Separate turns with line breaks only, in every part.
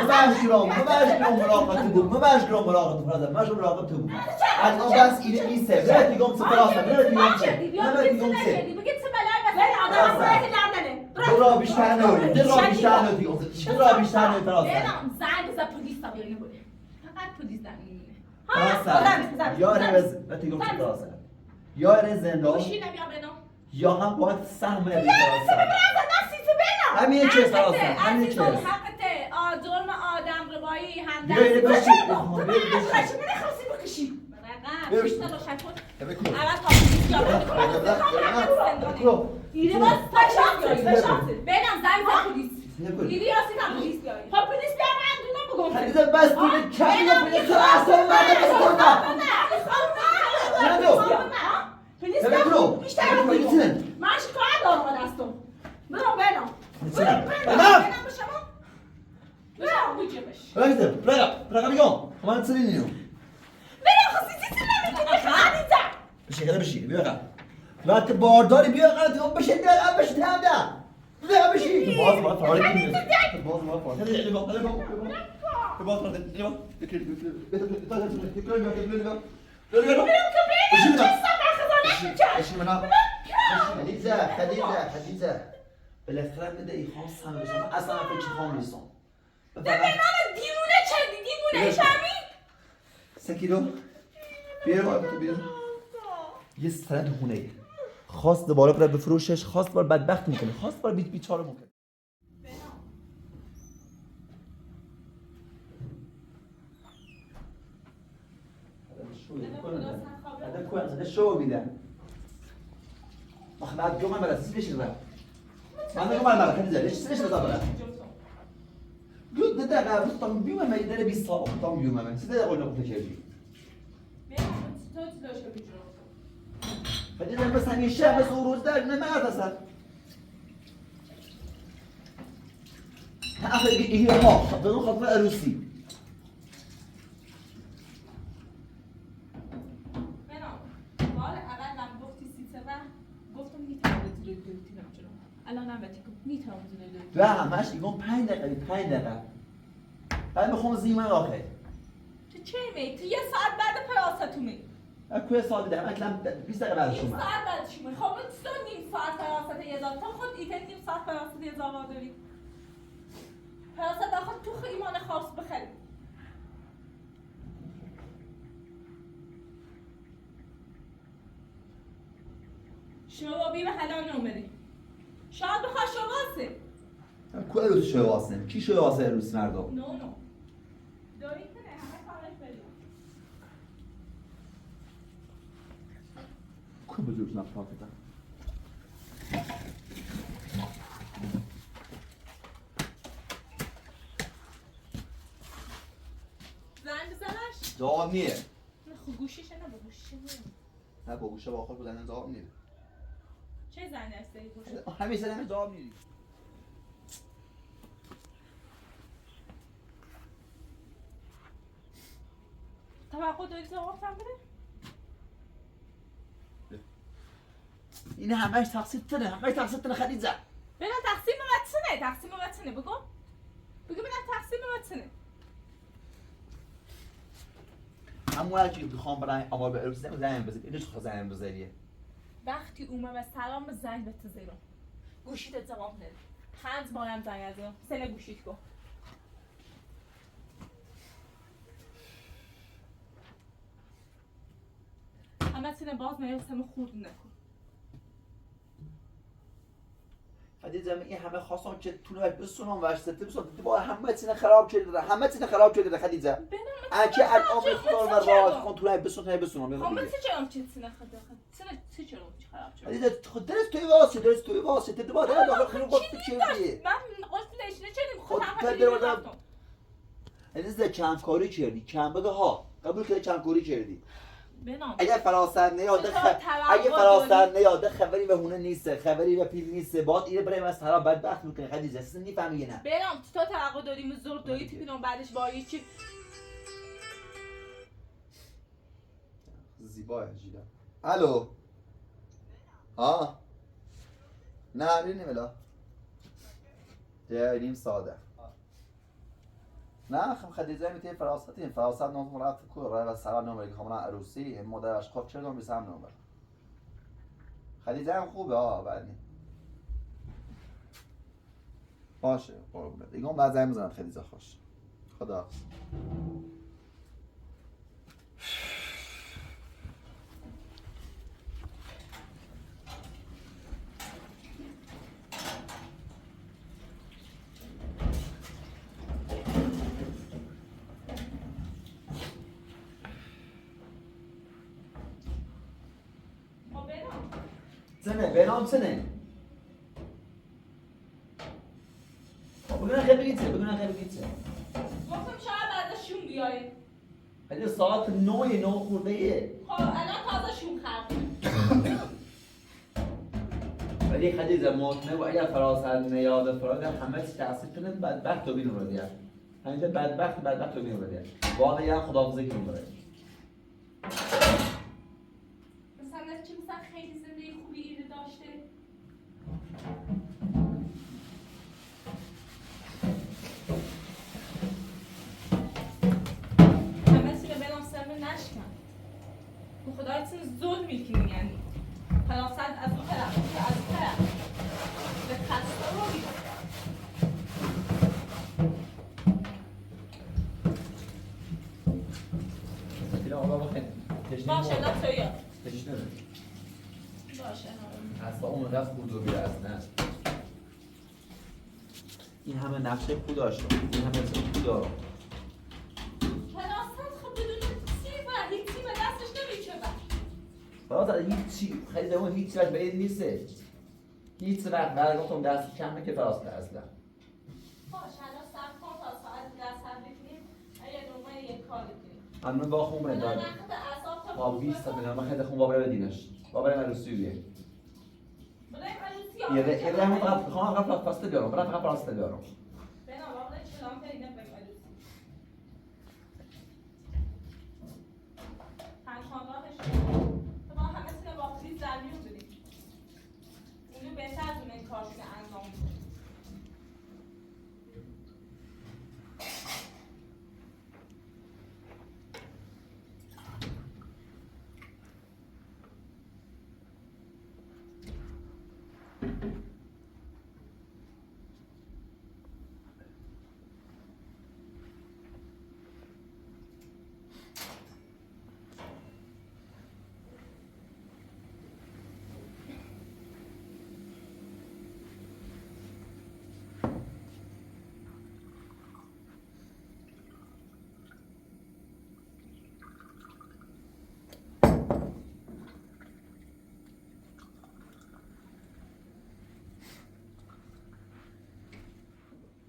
مراقبت بود مراقبت مراقبت بود الان بس اینه نیسته نه دیگه اون سفراسه نه دیگه اون سه
بگید چه بلایی مثلا آدم باید لندنه
درا بیشتر نه درا بیشتر نه فراسه
برام زنگ بزن پلیس تا بیارین بوده فقط پلیس نمیونه
فراسه یا رز دیگه اون فراسه یا رز زندان
گوشی نبیا بنام
یا هم باید سهم ندید فراسه همین چه فراسه همین چه
حقته جرم آدم روایی هم
بیایید بشید
بکشی
بیا
بیشتر روشن کن
بکن
اول تا پلیس بیارین دیره باز بنام زنگ بزن پلیس دیدی یاسی تا پلیس بیارین خب پلیس بیار من دونم بگم
خریده بس دونه کمی پلیس رو اصلا مرده بسکنم
پلیس بیار بیشتر پلیس من شکایت دارم با دستم بنام بنام
برقم بیام من سری نیو بشه بشی بیا قبل وقت بارداری بیا قبل بشه دقیقا بشه دقیقا بشی باز ما تاریکی میاد باز ما فارسی خدیجه بالاخره میده ای خام سم بشم اصلا فکر خام نیستم
دیوونه چه دیوونه شمی
3 کیلو بیار یه سند هونه خواست بالا بره بفروشش خواست بار بدبخت میکنه خواست بار بیچاره میکنه شو میدن آخه بعد جمعه برای سیزش رو من میگم من برای خیلی سیزش رو دارم ده دقیقه tam بیومه من داره 20 سال tam بیومه من سیده دقیقه نقطه کردی فدیدم بس همین شهر بس روز در نمرد اصلا تا اخیر ما بدون خطبه عروسی تو همش ایگون 5 دقیقه بعد میخوام زیمه آخه
تو چه می؟ تو یه ساعت بعد پراستومی
اکوی ساعت ده من 20 دقیقه بعدش اومد
ساعت بعدش اومد خب تو نیم ساعت پراست یه تو خود ایتن نیم ساعت پراست یه داری پراست آخه تو خیلی ایمان خاص بخری شوابی به حلال نومدی شاید بخواه شواسه
کو عروس شواسه کی شواسه عروس مردم
نو داری کنه همه کارش بریم
کو بزرگ نفاقتا
زنگ بزنش
جواب نیه
نه خب گوشیشه نه با گوشیشه
نه با گوشه با آخر بودن جواب نیه
چه زنگ هسته ای گوشه
همین سنم جواب نیه
توقع داری جواب هم بده؟
این همش تقصیر تنه خدیجه
ببین تقسیم وطنه بگو ببینم تقسیم وطنه
همون وقتی که بخوام برای آمار به عروس زنگ بزنید اینو چه زنگ بزنیه
وقتی اومم از سلام زنگ به تو زیرم گوشیت جواب نده 5 بارم زنگ ازم سل گوشیت گو همه تینه باز نیستم خورد نکن
خدیجه این همه خواستم که تو رو بسونم ورشته بسونم با همه تینه خراب کرده خدیجه اگه الان بخوام و راه خون تو رو بسونم
خب من چه تینه خراب شد
خدیجه خود درست توی واسه تو داخل خیلی گفت کردی
من قلت نشینه چنیم
خود خدیجه کمکاری کردی کم بگه ها قبول که کمکاری کردی اگه فراسنده یاده خبری به هونه نیسته خبری به پیل نیسته باید ایره برای از طرف بدبخت میکنه خدیجه اصلا نفهمی نه
برام تو توقع داریم زور دویی تیپینم بعدش با یه چی
زیباه جیدا الو ها نه میریم الا جاییم ساده نه خب خدیجه میتونه فراست نام رفت کو و سر نمره کاملا عروسی مادرش خب چرا نام بیسم نمره خدیجه هم خوبه بعد نی باشه قربونت دیگه اون بعد زنگ میزنم خدیجه خوش خدا سنه بنام سنه بگونه خیلی بگیته
گفتم شاید بعدشون بیایید
خیلی ساعت 9 خورده ایه
خب الان تازه شون خرد
ولی خدیجه مطمئن و اگر فراست نیاد فراست همه چی تحصیل کنه بدبخت رو بینو رو دیگر همینجا بدبخت رو بینو رو دیگر واقعا یه خداحافظی کنم برای
مثلا چی مثلا خیلی زندگی خوبی ایده داشته همه چی رو بلام سرمه نشکن به خدایتون ظلم میکنی یعنی فراست از اون طرف از اون طرف به خسته رو بیدن باشه لا تویا
تشنه
باشه
اصلا اون دست بودو بیره اصلا این همه نقشه خود داشتم این همه اسم خود دارم
فراست خب بدون هیچی به دستش نمیچه
فراست هیچی خیلی زمان هیچی وقت به این نیسته هیچ وقت برگاتم دست کمه که فراسته اصلا
باشه الان سب کن تا ساعت دست بکنیم اگه نومه یک کار بکنیم
من با خون بره دارم با 20 تا من خیلی خون بابره بدینش بابره عروسی بیه یه همون فقط خواهم فقط فراسته بیارم برای فقط فراسته بیارم
بنا بابره چلام پیدا بگم پنجخانگاهش تو با همه سینه با خیلی زرمیون بودیم اونو بهتر از اون این کارشون انجام بودیم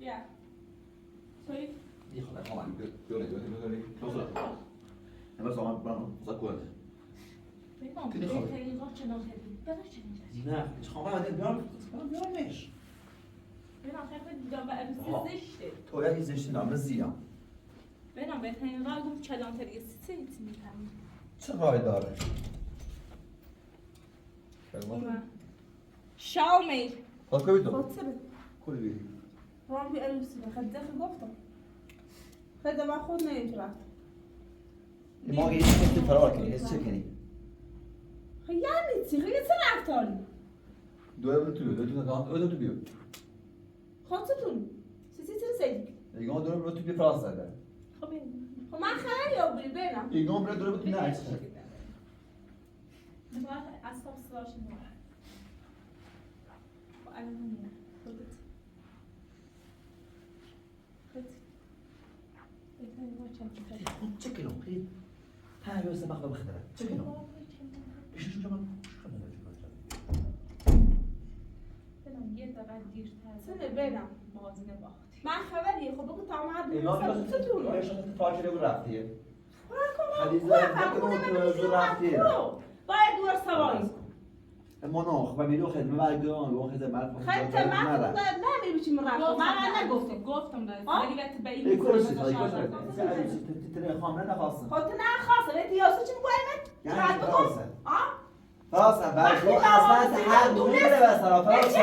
بیا توی
یه خودم آمد بیاره امروز آمد برام زکوه
بگم
که نخواه.
بهترین راه چنان کردیم برای چنین جدید
نه خواهم بیارمش
بنام خیلی دیدم و
آها.
عروسی زشته
تو یکی زشتی نامه زیام
بنام بهترین راه گفت کلانتری سیتی میکنم
چه رای داره؟
شاومی
خب کوی تو؟
خاطره
کوی بیری
رام بی عروسی خد داخل گفتم خد من خود نمیتونم
ما یه چیزی فرار کنی از چه کنی؟
خب یعنی چی؟ خب یه چه رفتاری؟
دو تو بیو
خاطرتون چیزی سیدی
دیگه ما دو تو بیو فراز زده
خب این
خب من خیلی آبری برم
دیگه ما برای دو تو نه عکس
باید اصاب سواش نماره خب الان نمیره خودت بهترین راه چند
چه کنم خیلی پنج روز مخبر بخدره چه کنم؟ ایشون شما
بنام یه دقیقه دیرتر
سنه برم
مازینه باختی
من خبریه خب بگو تا من
ایمان
دوست خاطرتون
ایشون اتفاقی رو رفتیه
خب
خدیجه تو رفتیه
باید دور سواری
مناخ و میرو خدمه برگان و خدمه مرد
خد من نمیری چی من رفتم من نگفتم
گفتم داره
آه؟
ولی بهت به
ای
این
کرسی
مثلا
های
شاید
کرسی تتره خامنه نخواستم
خود نخواسته به دیاسه چی میگویمت؟
یعنی فراسه
آه؟
فراسه برگو اصلا هر دونه بره بسرا فراسه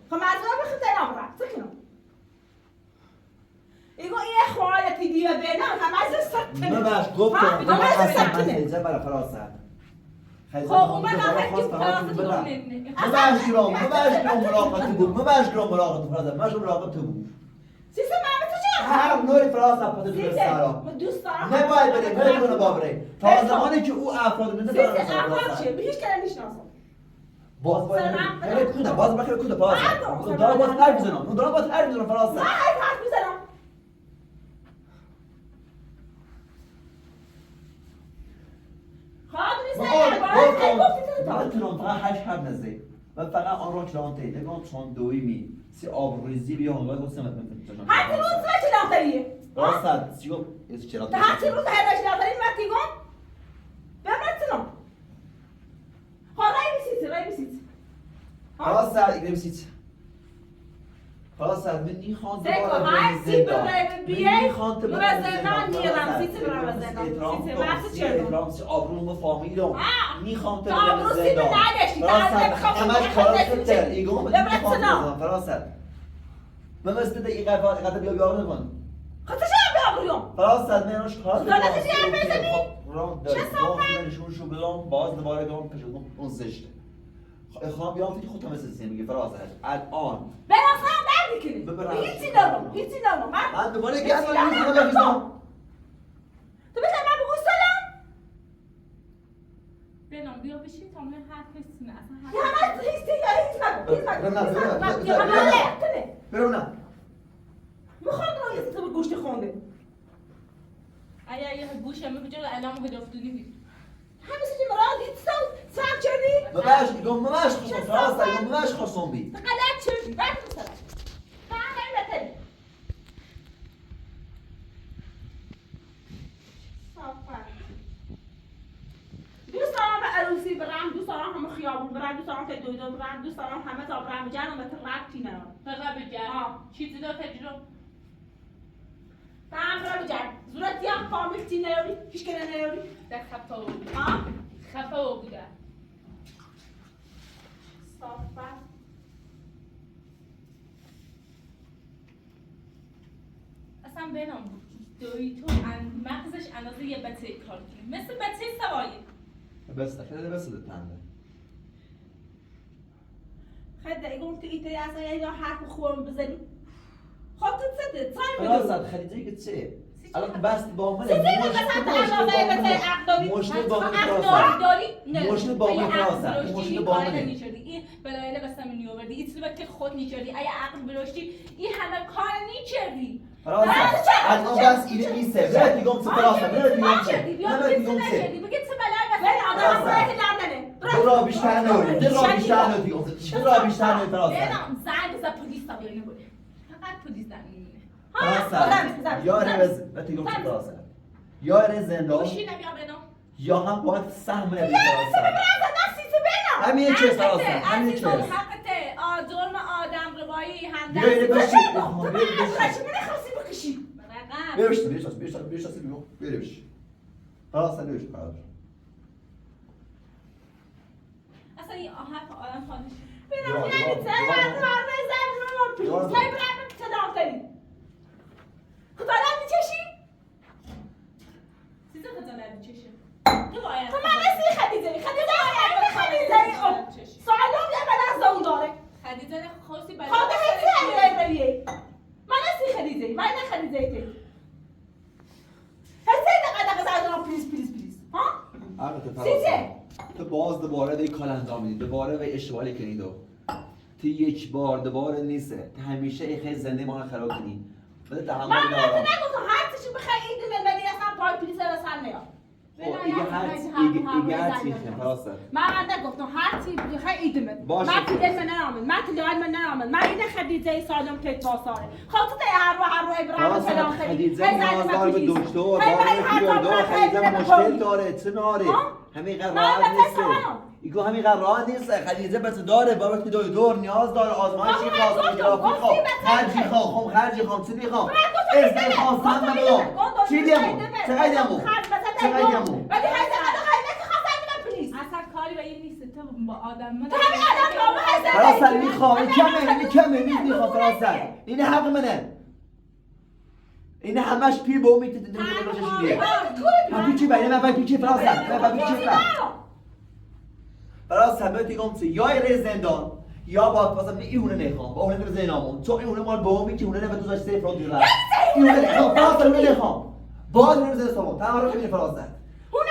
خب مردم بخیر دلم رفت چه کنم؟ دیدی و بینم همه از سکتنه
ببخش گفتم
ها؟
من
همه از
اصلا
سکتنه
خدیجه برای فراست
خب اومد آخر که فرازت رو نمیدونه
مباش مراقبت بود مباش مراقبت فراست ماش مراقبت بود
سیسه من تو چه؟
هر نوری فراست پاتو تو سرا
دوست دارم
نباید بریم بدون بابره تا زمانی که او افراد نده
سیسه
فراست
احوال چیه؟ به هیچ کاری نشناسم
باز باید کنه باز بخیر کنه باز
مردم.
دارم باز حرف میزنم دارم باز حرف میزنم فراست
من حرف میزنم
من تنم فقط 8 حرف نزدی و فقط آن را کلانته نگام چون دوی می سی آبروریزی بیا اونجا گفتم
هر روز چه داخلیه؟
راست سیو از چرا
هر روز هر داخلی متیگم بمرتنم ها رای بیسیت
راست ایگه بسیت راست من نی خان
سکو هر سی برای بیای مرزدان نیرم سیت برای زندان سیت وقت چه
رامس آبروم فامیلم نی خان تو
آبرو سیت نداشتی
همش کارت تر ایگو من فراست من است دقیقه قطع بیا نکن
خاطر چه آبروم
فراست من روش کار
دولت چی حرف بزنی؟
چه صحبت نشون شو بدم باز دوباره دوم پشتم اون زشته خواهم بیام فکر خودم مثل میگه فراست الان
براسم بردی کنی هیچی دارم
من دوباره گاز میزنم
تو بزن من بگو سلام
بنام بیا بشین تا من حرف رسونه اصلا
یا
حرف
من هیچی یا هیچ
برونم
میخوام رو تو به گوشت خونده
اگه گوشم بجا الان بدافتونی بید
همیشه که مراد هیچ سام چردی
مباش خصوم فراست مباش خصوم بی
غلط چردی بعد مثلا فهم بتری دوست دارم به عروسی برم دوست دارم همه خیابون برم دوست دارم که دویدو برم دوست دارم همه تا برم جنم به ربطی ندارم
فقط بگرد چیزی دار تجربه
برم بگرد زورت یا فامیل تی نیاری هیچ کنه نیاری
در خفه او بوده
ها
خفه او بوده
صافت
اصلا بنام دوی تو مغزش اندازه یه بچه کار کنه مثل بچه سوایی
بس خیلی بس تنده
خیلی دیگه که ایتی اصلا یا حرف خوبم بزنی خاطر سده سای
فراست خدیجه که چه الان بس با من
چیزی که مثلا علاقه به عقداری
مشکل با من
عقداری داری
نه
مشکل با من فراست مشکل با من
این بلایل بسم نیوردی ایتلی وقتی خود نیچردی اگه عقل برشتی این همه کار نیچردی
فراست الان بس اینه نیسته نه دیگه تو فراست نه دیگه
بگه چه بلایی
ولی آدم باید لندنه
برو بیشتر نه برو بیشتر نه دیگه برو بیشتر نه فراست
بنام زنگ بزن پلیس تا بیای نبوده فقط پلیس زنگ میمونه
فراست یا رز دیگه تو فراست یا رز زندان
گوشی نبیا بنام
یا هم باید سهم نبی
همین
چه فراست همین چه
حقته ظلم آدم روایی هم
بیا اینه بشی بیرش فراست نوش کار
اصلا این حرف آدم خانش چیزی خجالت می‌کشه تو باید خدیجه خواستی برای
تو باز دوباره دی کار انجام میدی دوباره به اشتباهی کنید تو یک بار دوباره نیست تو همیشه خیلی زنده ما رو خراب کنی بده تحمل دارم
من نگفتم هر چی بخوای ایدمت
باشه.
من پیدل من نرامد من تلیال من نرامد من اینه خدیجه سالم که باساره خاطر هر رو ابراهیم سلام
خدیجه نیاز داره به دکتر داره خدیجه مشکل داره چه ناره همین قرار نیست ایگو همین قرار نیست خدیجه بس داره بابت دکتر نیاز داره آزمایشی خاص گرافی خواهم خرجی خواهم خرجی خواهم چی میخوام ازده خواستم نمیدونم چی دیمون چقدر دیمون چقدر دیمون
اصلا کاری به این نیست تو با آدم من
فراسر میخوام این کمه میخوام فراسر این حق منه این همش پی با امید پیچی بینه من پیچی فراسد من پیچی فراسد من دیگم چه یا ایره زندان یا با مثلا ایونه نخوام با اونه به زینامون چون ایونه مال با امید که اونه نبود دوزاش سیف رو دیره ایونه نخوام فراسد اونه نخوام باز اونه زنده سامون تمام رو ببین فراسد
اونه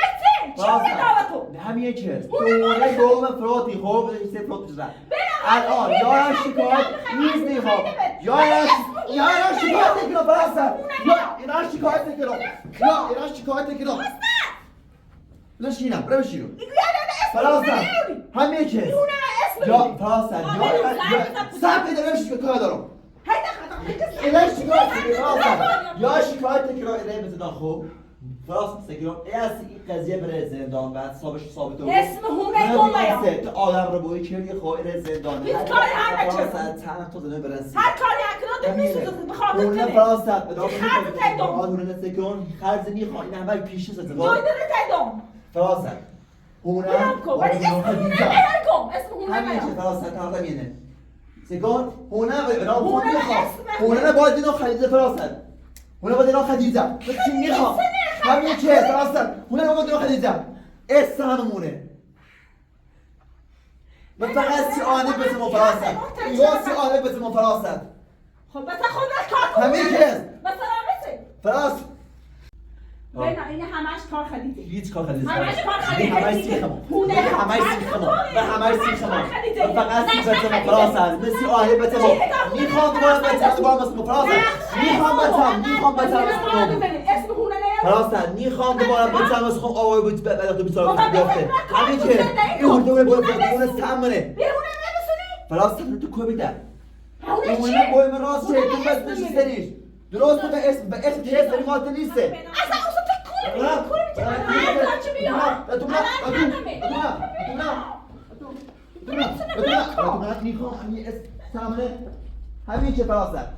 چه؟ چه دعوتو؟
همین چیز اونه دوم فراتی خوب بده سیف رو دیره الان یا شکایت نیز نخوام یا شکایت کنم فراسد یا اینا شکایت کنم یا اینا شکایت کنم لشینم برو بشینم فراسد همین چیز یا فراسد یا سب بده نمیشه کار دارم اینا شکایت کنم فراسد یا شکایت کنم اینا بزدن خوب فراسد سگیرم از این قضیه بره زندان بعد ثابت
اسم هونه گمه
تو آدم رو بوی کردی خواهی زندان
هیچ کاری هم نکرد.
فراسد تنم تو زنه برسی
هر کاری اکنون تو میسوزد بخاطر
اونه
کنه
فراسد به دام
خرد تیدم
اونه نسکن خرزنی خواهی نه باید پیش نسد
دویده تیدم
فراسد اونه
برم کن ولی اسم هونه نهر کن اسم هونه
همین چه
نهر
فراسد تنها مینه سگان هونه به نام
هونه
خود میخوام
اسم
هونه نباید اینو خریده فراسد هونه باید اینو خریده بس چی میخوام همین چه فراسد هونه نباید اینو خریده اسم هممونه من فقط سی آنه بزنم فراسد یا سی آنه بزنم فراسد
خب بس خودت کار کن
همین چیز
مثلا مثل
فراسد
بنا این همش کار خریده
هیچ کار خریده
همش کار خریده
همش سیخم
هونه
همش سیخم و همش سیخم فقط سیخ بزنم فراسد مثل آهی بزنم میخوام دوباره مثل فراسد میخوام بزنم
اسم هونه نه
فراسد میخوام دوباره بزنم مثل خم آوای بود بعد تو بیچاره بیفته همین که این هونه بود اون سامونه
بیرونه نمیسونی
فراسد تو کو بیده
هونه
اون
چیه
بوی من راست چه تو بس نشستنیش درست به اسم چه داری مات نیسته
اصلا اصلا تو کوری چه
همین چه فراسد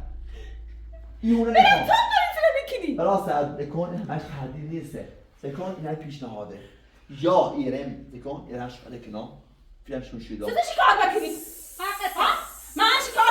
ایونه نکن فراسد بکن همش خردی نیسته سکن اینه پیشنهاده یا ایرم سکن ایرش خاله کنم فیلم شون شیدم
سه شکار بکنی من شکار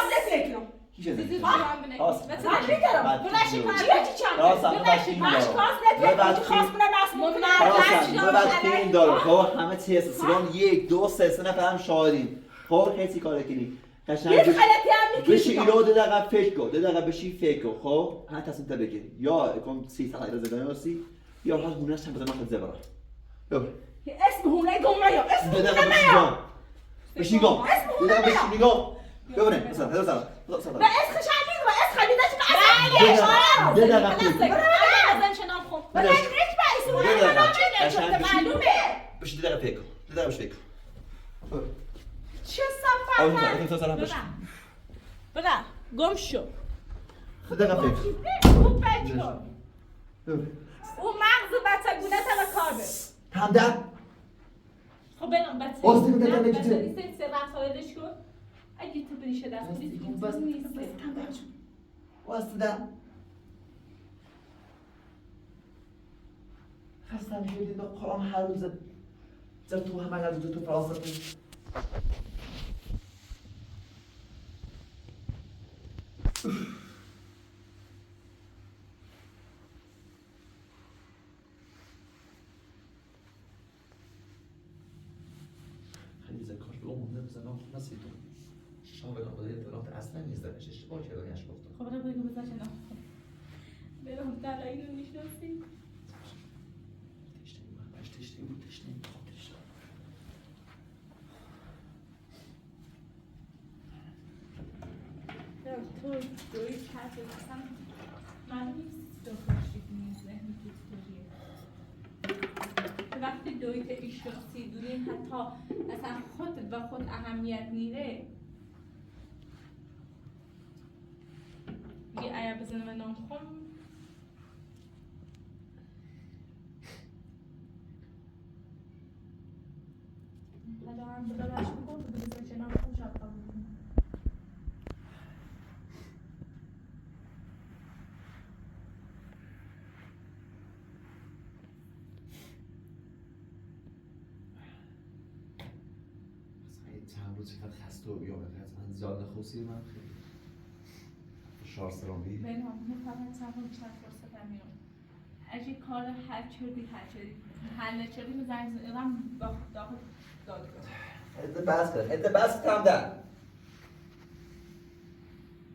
نکنم
چیه
چیزی
زنده؟
رو هم بنه.
راست.
بس
من میدارم
بعد
بلش
چیزی رو.
کار چی چند
راست هم
بلش
بلش این
من
دارم.
شکار
بعد
نکنم
چی؟
خواست من ناس ممکن
فراسد بعد که این داره خب همه چی هست سیگان یک دو سه نفر هم شاهدیم خب خیلی کار کنی قشنگ
یه خلطی هم
بشی
میکشم
ایرو 2 دقیقه فکر کن 2 دقیقه بشی فکر کن خب هر تصمیم تا بگیر یا کن 30 سال ایرو زدن وسی یا هر گونهش هم بده من زبره ببر
اسم هونه گمه یا اسم
2
هونه
دقیقه بشی
نیا
گام بشی گام 2 دقیقه بشی نگام ببره مثلا
به اسم خشنگی و اسم خلیده چی
بله.
به
ده دقیقه فکر.
ازم شنام خون
ولی ریش باعث هونه
ده دقیقه.
نمیشه
قشنگ بشی.
معلومه
بشی 2 دقیقه فکر کن 2 دقیقه بشی فکر کن
چه سفر
آره تو سلام بش
بگه گم شو
2 دقیقه فکر
خوب فکر کن
ببر
اون مغز بچگونه تا کار بر
همدم
خب بنام بچه
واسه میده
نه،
نمی‌شه.
بچه نیست سه وقت خواهدش کن اگه تو بریشه دست کنی دیگه
بس.
تو نیست
واسه خستم شدید و قرآن هر روز زر تو همه لحظه تو فراسد خیلی زکاش به اون نمیزنم نسیتون شاول آقای اطلاعات اصلا نیستنش اشتباه کردنش گفتم
خب را بگو بزن شنام خون بنام دلایی رو میشناسی
تشتی بود تشتی میخوام تشتی
تو دوی کرد اصلا معلوم نیست تو خوشی کنی ذهن تو چطوریه وقتی دوی که ایشخصی دونی حتی اصلا خود و خود اهمیت نیره یه ایا بزنه و نام خون حالا هم بلش بکن تو بزن چه نام خون شد
چند روز چقدر خسته و بیام از من زیاد نخوصی من خیلی 4 سرمی
بنام میفهمم سرم چند فرصت میام اگه کار هر چردی حل نچردی به زنگ زدم داخل دادگاه
هده بس کم ده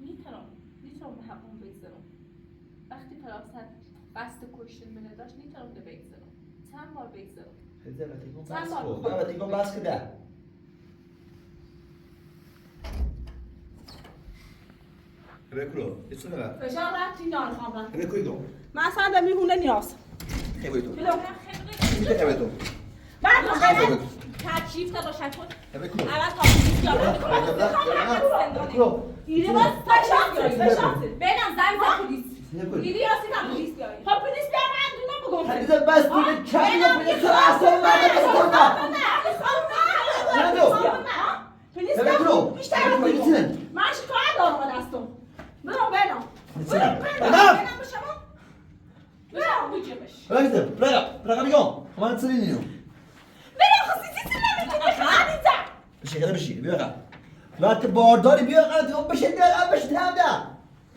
میتونم به حقم بگذارم وقتی فراسد بست کشتن منه داشت میتونم ده بگذارم چند بار بگذارم
هده و تیگون بس که ده بکرو ایتون نبر
فشار رفتی نار خامرم
بکوی دو
من اصلا میهونه نیاز
خیلی تو
بلو
میده خیلی تو
بعد خیلی
ترشیف تا باشد کن
بکرو
اول تا پلیس
بکرو
دیره باز فشار
بنام زنگ زد پلیس
دیدی یاسی تا پلیس بیایی خب پلیس بیا من دونم بگم
هده بس تو کمی و پلیس رو اصلا مرده بسکن
پلیس
بکرو
بیا بیشتر من شکایت دارم با دستم برو بنام
بنام
به شما برو بجیبش
برگه بیام من سری نیو
برو خصیصی نمیتونی خریده
بشی خیلی بشی بیا وقت بارداری بیا قرد دیگه بشی تم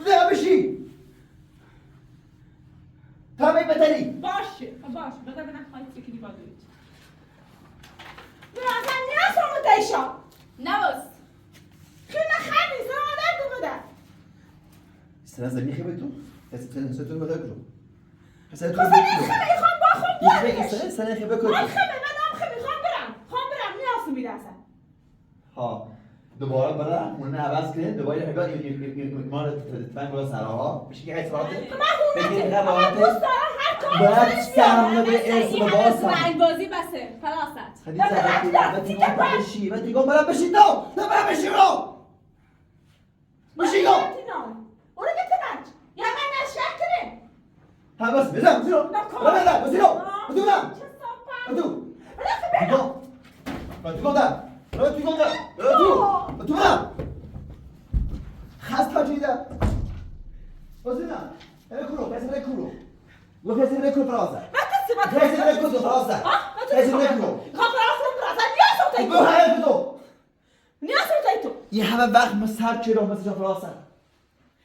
ده بشی تمه بتری
باشه بذار ببینم خواهی سکینی با دوید برو اصلا نیاز رو متیشا
نواز
خیلی خیلی زمان در دو بده
سنه زمین خیلی تو سنه تو بده کرو سنه تو
خب
بده
این خیلی میخوام با خود بردش
سنه خیلی بکن
من خیلی خوام برم نیاز میده اصلا
ها دوباره برای اون عوض کنید دوباره حبا ایمان تفنگ برای سراها بشه که اعتراضه بگید اینقدر راحته
دوست دارم هر کاری
باید سهم به اسم باز
زنگ بازی بسه فراست
خدیجه و دیگه برای بشید تو برای بشید رو بشید رو
اونو که تبرد یا من نشک کنه
ها بس بزن بسید رو بسید رو بسید
چه صاحب
رو
بلکه
بسید خست ها چیده بسید رو کسی بکرو و کسی بکرو فراسه کسی بکرو فراسه کسی بکرو
نیاز تو
یه همه وقت ما سر چرا مثل جا فراسه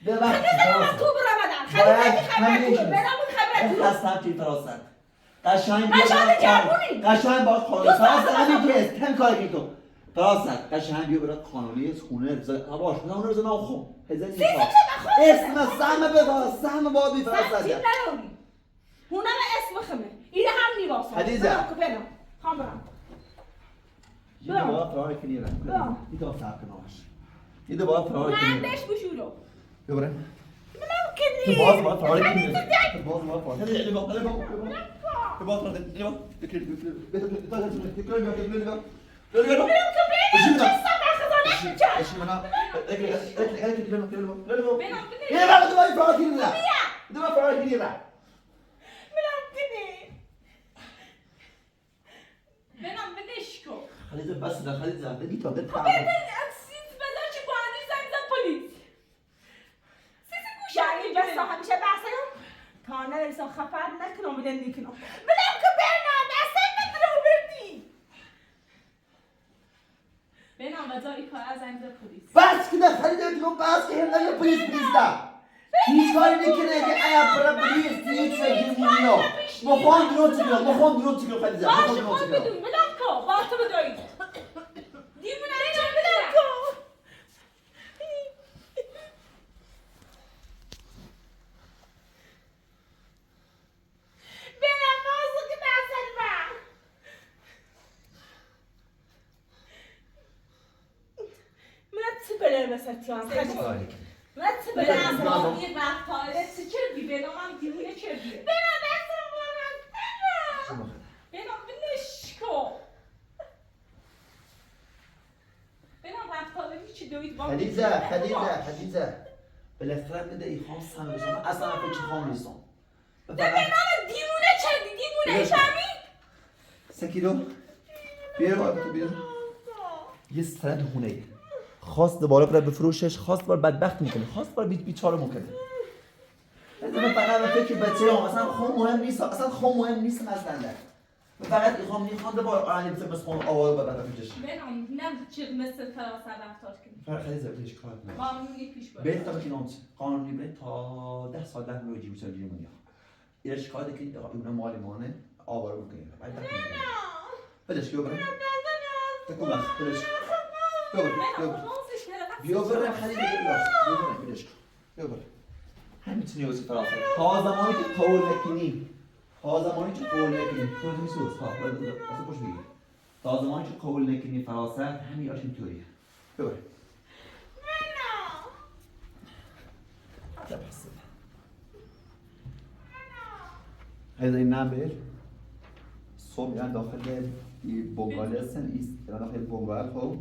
به وقت
تو برامدن خیلی خبر
خستم چی فراسه قشنگ
جرمونی.
قشنگ باید قانونی فراسه همین که است هم کاری که تو فراسه قشنگ بیا برای قانونی از خونه باش نه اون روز نه خون هزار نیست اسم سهم بذار سهم باید بی فراسه
هونه اسم خمه ایده هم نیواسه
حدیثه.
خام برم
یه دوباره فرار کنی رم یه دوباره فرار کناش یه دوباره فرار کنی
من بهش بشورو
دوباره
منم
تو
کنی
باز ما فرار کنی تو باز ما فرار کنی تو باز فرار
بنام بدش کن
خلیزه بس ده خلیزه بدی تا ده
سیز بذار چی باندی زنگ زد پلیس
سیسی گوشه یه بسا همیشه بحثه تا نرسا خفر نکنم بدن نیکنم بدم که برنا دسته بدرو بردی
بنام وزا ای کار از زنگ زد پلیس
بس که ده خلیزه دیگه بس که هم نگه پلیس ده هیچ کاری نکنه که ایا برای پلیس هیچ سگیمونیا مخوان درو تیگه خلیزه
باشه خود بدون بدم که با تو بدایید دیمونه چه بدم که برم بازو که بسن من من چه بله بسرتیان من چه بله
بنام یه وقت تاره چه بی بنام هم دیونه چه بیه
برم دستم برم
بنام بدش کن بنام وقت تاره چی دوید با
خلیزه بالاخره بده ای خام سهم بزنم اصلا فکر خام نیستم
بنام دیمونه چه دیمونه چمی
سکیدو بیا یه سند خونه خواست دوباره برای بفروشش خواست بار بدبخت میکنه خواست بار بیچاره میکنه من فقط به فکر بچه هم اصلا خون مهم نیست اصلا فقط میخوام با آینه مثل خون آوار ببرم پیشش.
بنام نه چیز مثل فراست رفتار کنی.
فقط خیلی زبطش کار کنم.
قانونی پیش برد.
بیت تا بکنم قانونی بیت تا 10 سال ده میلیون جیب سال جیمونیا. ایش کاری که اون مال مانه آوار بکنیم. بدش کیو برم. تکون بس بدش. بیا برم خیلی بیا بدش. بیا برم. همین چیزی واسه فراسته. تا زمانی که قول نکنی. تا زمانی که قول نکنی. تو میسوز ها. واسه پوش میگی. تا زمانی که قول نکنی فراسته همین آش اینطوریه. بیا برم. بس. هذا النابل صوب يعني داخل بونغال هستن ایست داخل بونغال خب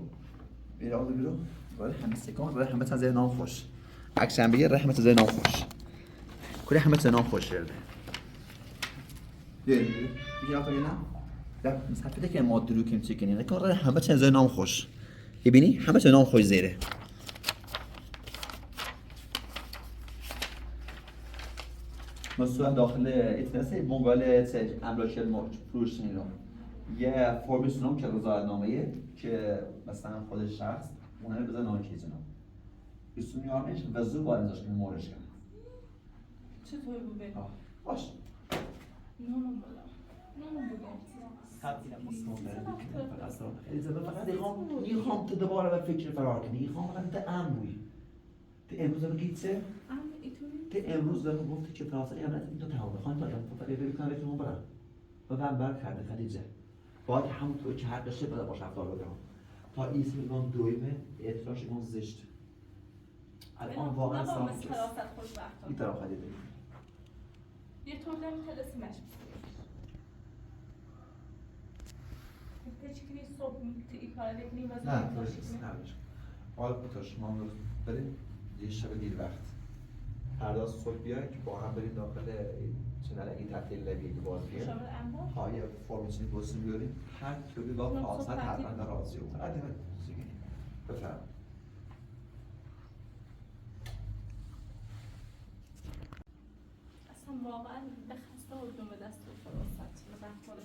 بیرون بیرون برای همه سکان برای همه تازه نام خوش عکسم بگیر برای همه تازه نام خوش کلی همه تازه نام خوش شده بگیر آقا نه در مسافته که ما درو کیم چیکنی نکن برای همه تازه نام خوش ببینی همه تازه نام خوش زیره مثلا داخل اتناسه بونگال املاک فروش اینا یه فرمی سنم که رضایتنامه‌ایه که مثلا خود شخص اونها رو بزن نان چیزی نام بسون یارمش و زود باید ازش کنه مورش کنه
چطور بود؟
باش
نونو بلا نونو
بگم فقط میخوام تو دوباره به فکر فرار کنی میخوام فقط تو امروی تو امروز رو گیتسه تو امروز دارم گفتی که فرانسه هم این دو تمام خواهیم دارم تو فقط بکنم رفتمون برم و بر کرده خلیجه باید همونطور که حق داشته بده باش رفتار بکنم تا این سیگان دویمه اعتراش اون زشت الان واقعا سلام
نیست
این طرف خلیده
یه طور نمیتلسی مشت چیکنی صبح ای کار بکنی و
نه نمیشه حالا بتاش ما امروز بریم یه شب دیر وقت فردا صبح بیاید که با هم بریم داخل چنل این تحلیل لبی باز بیاید
شامل انبار؟
ها یه فرمیشنی بوسیم بیاریم هر کیوی با فاصله حتما راضی بود عادی بفرم
اصلا واقعا به خسته و دم دست و فرصت و رفتار